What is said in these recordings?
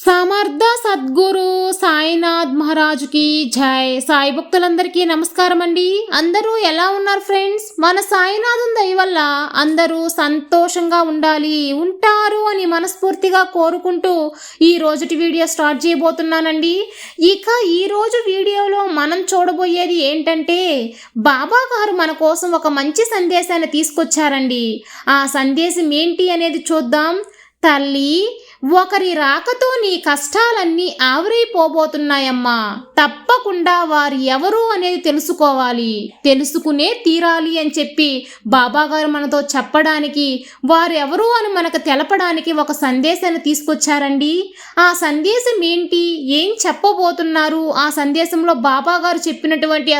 సమర్థ సద్గురు సాయినాథ్ మహారాజుకి జై. సాయి భక్తులందరికీ నమస్కారం అండి. అందరూ ఎలా ఉన్నారు ఫ్రెండ్స్? మన సాయినాథుని దయ వల్ల అందరూ సంతోషంగా ఉంటారు అని మనస్ఫూర్తిగా కోరుకుంటూ ఈ రోజుటి వీడియో స్టార్ట్ చేయబోతున్నానండి. ఇక ఈ రోజు వీడియోలో మనం చూడబోయేది ఏంటంటే, బాబా గారు మన కోసం ఒక మంచి సందేశాన్ని తీసుకొచ్చారండి. ఆ సందేశం ఏంటి అనేది చూద్దాం. తల్లి, ఒకరి రాకతో నీ కష్టాలన్నీ ఆవిరైపోబోతున్నాయమ్మా. తప్పకుండా వారు ఎవరు అనేది తెలుసుకునే తీరాలి అని చెప్పి బాబాగారు మనతో చెప్పడానికి, వారు ఎవరు అని మనకు తెలపడానికి ఒక సందేశాన్ని తీసుకొచ్చారండి. ఆ సందేశం ఏంటి, ఏం చెప్పబోతున్నారు, ఆ సందేశంలో బాబాగారు చెప్పినటువంటి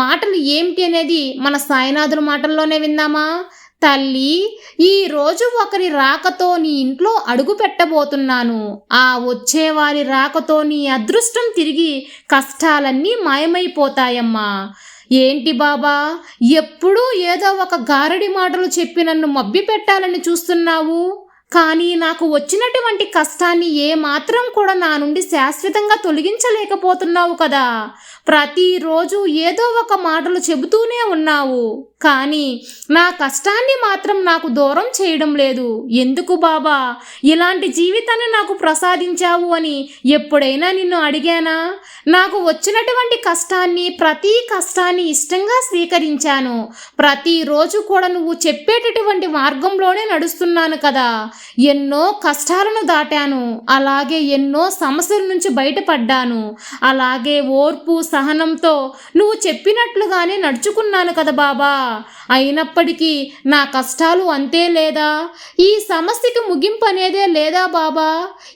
మాటలు ఏమిటి అనేది మన సాయినాథుల మాటల్లోనే విందామా. తల్లి, ఈరోజు ఒకరి రాకతో నీ ఇంట్లో అడుగు పెట్టబోతున్నాను. ఆ వచ్చేవారి రాకతో నీ అదృష్టం తిరిగి కష్టాలన్నీ మాయమైపోతాయమ్మా. ఏంటి బాబా, ఎప్పుడూ ఏదో ఒక గారడి మాటలు చెప్పి నన్ను మభ్య పెట్టాలని చూస్తున్నావు? కానీ నాకు వచ్చినటువంటి కష్టాన్ని ఏమాత్రం కూడా నా నుండి శాశ్వతంగా తొలగించలేకపోతున్నావు కదా. ప్రతిరోజు ఏదో ఒక మాటలు చెబుతూనే ఉన్నావు, కానీ నా కష్టాన్ని మాత్రం నాకు దూరం చేయడం లేదు. ఎందుకు బాబా ఇలాంటి జీవితాన్ని నాకు ప్రసాదించావు అని ఎప్పుడైనా నిన్ను అడిగానా? నాకు వచ్చినటువంటి ప్రతి కష్టాన్ని ఇష్టంగా స్వీకరించాను. ప్రతిరోజు కూడా నువ్వు చెప్పేటటువంటి మార్గంలోనే నడుస్తున్నాను కదా. ఎన్నో కష్టాలను దాటాను, అలాగే ఎన్నో సమస్యల నుంచి బయటపడ్డాను. అలాగే ఓర్పు సహనంతో నువ్వు చెప్పినట్లుగానే నడుచుకున్నాను కదా బాబా. అయినప్పటికీ నా కష్టాలు అంతే లేదా? ఈ సమస్యకి ముగింపు అనేదే లేదా బాబా?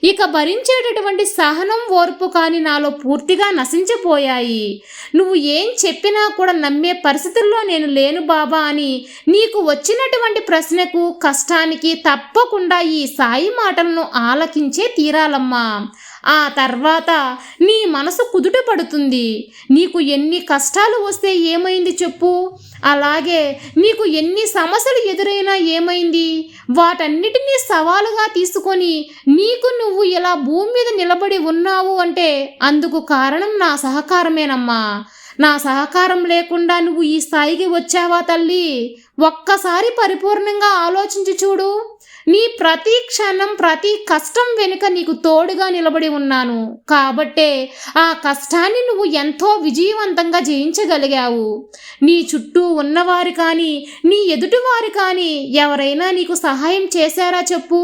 ఇక భరించేటటువంటి సహనం ఓర్పు కానీ నాలో పూర్తిగా నశించిపోయాయి. నువ్వు ఏం చెప్పినా కూడా నమ్మే పరిస్థితుల్లో నేను లేను బాబా అని నీకు వచ్చినటువంటి ప్రశ్నకు, కష్టానికి తప్పకుండా ఈ సాయి మాటలను ఆలకించే తీరాలమ్మా. ఆ తర్వాత నీ మనసు కుదుట పడుతుంది. నీకు ఎన్ని కష్టాలు వస్తే ఏమైంది చెప్పు? అలాగే నీకు ఎన్ని సమస్యలు ఎదురైనా ఏమైంది? వాటన్నిటినీ సవాలుగా తీసుకొని నీకు నువ్వు ఇలా భూమి మీద నిలబడి ఉన్నావు అంటే అందుకు కారణం నా సహకారమేనమ్మా. నా సహకారం లేకుండా నువ్వు ఈ స్థాయికి వచ్చావా తల్లి? ఒక్కసారి పరిపూర్ణంగా ఆలోచించి చూడు. నీ ప్రతి క్షణం, ప్రతి కష్టం వెనుక నీకు తోడుగా నిలబడి ఉన్నాను కాబట్టే ఆ కష్టాన్ని నువ్వు ఎంతో విజయవంతంగా జయించగలిగావు. నీ చుట్టూ ఉన్నవారు కానీ, నీ ఎదుటివారు కానీ ఎవరైనా నీకు సహాయం చేశారా చెప్పు?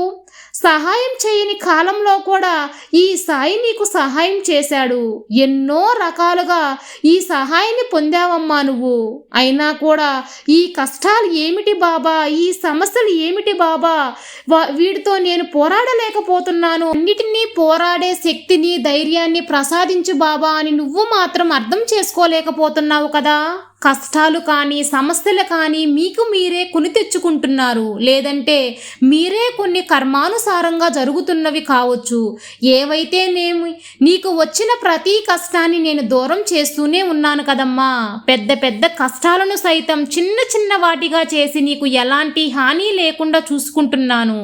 సహాయం చేయని కాలంలో కూడా ఈ సాయి నీకు సహాయం చేశాడు. ఎన్నో రకాలుగా ఈ సహాయాన్ని పొందావమ్మా నువ్వు. అయినా కూడా ఈ కష్టాలు ఏమిటి బాబా, ఈ సమస్యలు ఏమిటి బాబా, వీటితో నేను పోరాడలేకపోతున్నాను. అన్నిటినీ పోరాడే శక్తిని, ధైర్యాన్ని ప్రసాదించు బాబా అని నువ్వు మాత్రం అర్థం చేసుకోలేకపోతున్నావు కదా. కష్టాలు కానీ, సమస్యలు కానీ మీకు మీరే కొని తెచ్చుకుంటున్నారు, లేదంటే మీరే కొన్ని కర్మానుసారంగా జరుగుతున్నవి కావచ్చు. ఏవైతే నీకు వచ్చిన ప్రతి కష్టాన్ని నేను దూరం చేస్తూనే ఉన్నాను కదమ్మా. పెద్ద పెద్ద కష్టాలను సైతం చిన్న చిన్న వాటిగా చేసి నీకు ఎలాంటి హాని లేకుండా చూసుకుంటున్నాను.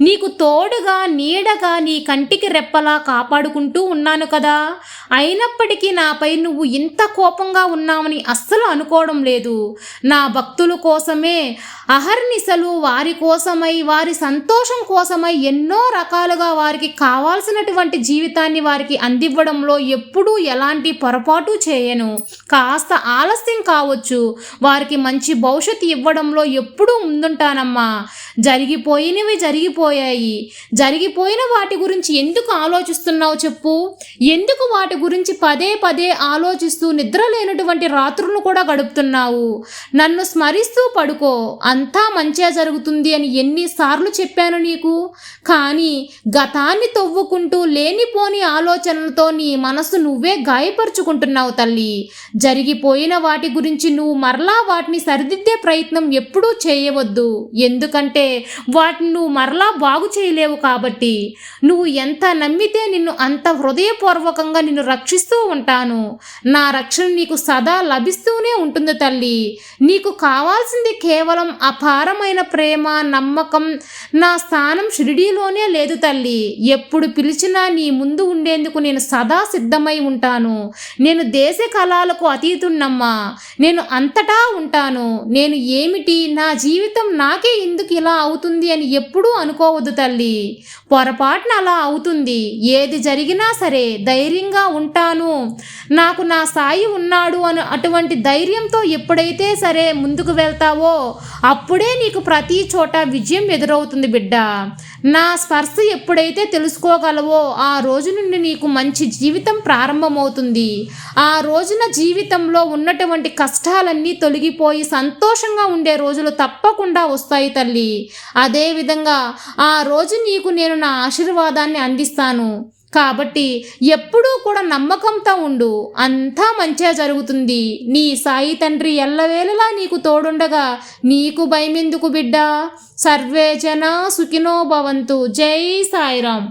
నీకు తోడుగా, నీడగా, నీ కంటికి రెప్పలా కాపాడుకుంటూ ఉన్నాను కదా. అయినప్పటికీ నాపై నువ్వు ఇంత కోపంగా ఉన్నావని అస్సలు అనుకోవడం లేదు. నా భక్తుల కోసమే అహర్నిశలు వారి కోసమై, వారి సంతోషం కోసమై ఎన్నో రకాలుగా వారికి కావాల్సినటువంటి జీవితాన్ని వారికి అందివ్వడంలో ఎప్పుడూ ఎలాంటి పొరపాటు చేయను. కాస్త ఆలస్యం కావచ్చు, వారికి మంచి భవిష్యత్తు ఇవ్వడంలో ఎప్పుడూ ముందుంటానమ్మా. జరిగిపోయినవి జరిగిపోయాయి. జరిగిపోయిన వాటి గురించి ఎందుకు ఆలోచిస్తున్నావు చెప్పు? ఎందుకు వాటి గురించి పదే పదే ఆలోచిస్తూ నిద్ర లేనటువంటి రాత్రులను కూడా గడుపుతున్నావు? నన్ను స్మరిస్తూ పడుకో, అంతా మంచిగా జరుగుతుంది అని ఎన్నిసార్లు చెప్పాను నీకు? కానీ గతాన్ని తవ్వుకుంటూ లేనిపోని ఆలోచనలతో నీ మనసు నువ్వే గాయపరుచుకుంటున్నావు తల్లి. జరిగిపోయిన వాటి గురించి నువ్వు మరలా వాటిని సరిదిద్దే ప్రయత్నం ఎప్పుడూ చేయవద్దు. ఎందుకంటే వాటిని నువ్వు మరలా బాగు చేయలేవు కాబట్టి. నువ్వు ఎంత నమ్మితే నిన్ను అంత హృదయపూర్వకంగా నిన్ను రక్షిస్తూ ఉంటాను. నా రక్షణ నీకు సదా లభిస్తూనే ఉంటుంది తల్లి. నీకు కావాల్సింది కేవలం అపారమైన ప్రేమ, నమ్మకం. నా స్థానం షిరిడీలోనే లేదు తల్లి. ఎప్పుడు పిలిచినా నీ ముందు ఉండేందుకు నేను సదా సిద్ధమై ఉంటాను. నేను దేశ కాలాలకు అతీతున్నమ్మా. నేను అంతటా ఉంటాను. నేను ఏమిటి, నా జీవితం నాకే ఎందుకు ఇలా అవుతుంది అని ఎప్పుడూ అనుకోవద్దు తల్లి. పొరపాటున అలా అవుతుంది. ఏది జరిగినా సరే ధైర్యంగా ఉంటాను, నాకు నా సాయి ఉన్నాడు అని అటువంటి ధైర్యంతో ఎప్పుడైతే సరే ముందుకు వెళ్తావో అప్పుడే నీకు ప్రతి చోట విజయం ఎదురవుతుంది బిడ్డ. నా స్పర్శ ఎప్పుడైతే తెలుసుకోగలవో ఆ రోజు నుండి నీకు మంచి జీవితం ప్రారంభమవుతుంది. ఆ రోజున జీవితంలో ఉన్నటువంటి కష్టాలన్నీ తొలగిపోయి సంతోషంగా ఉండే రోజులు తప్పకుండా వస్తాయి తల్లి. అదేవిధంగా ఆ రోజు నీకు నేను నా ఆశీర్వాదాన్ని అందిస్తాను. కాబట్టి ఎప్పుడూ కూడా నమ్మకంతో ఉండు, అంతా మంచిగా జరుగుతుంది. నీ సాయి తండ్రి ఎల్లవేళలా నీకు తోడుండగా నీకు భయమెందుకు బిడ్డ. సర్వే జన సుఖినో భవంతు. జై సాయిరాం.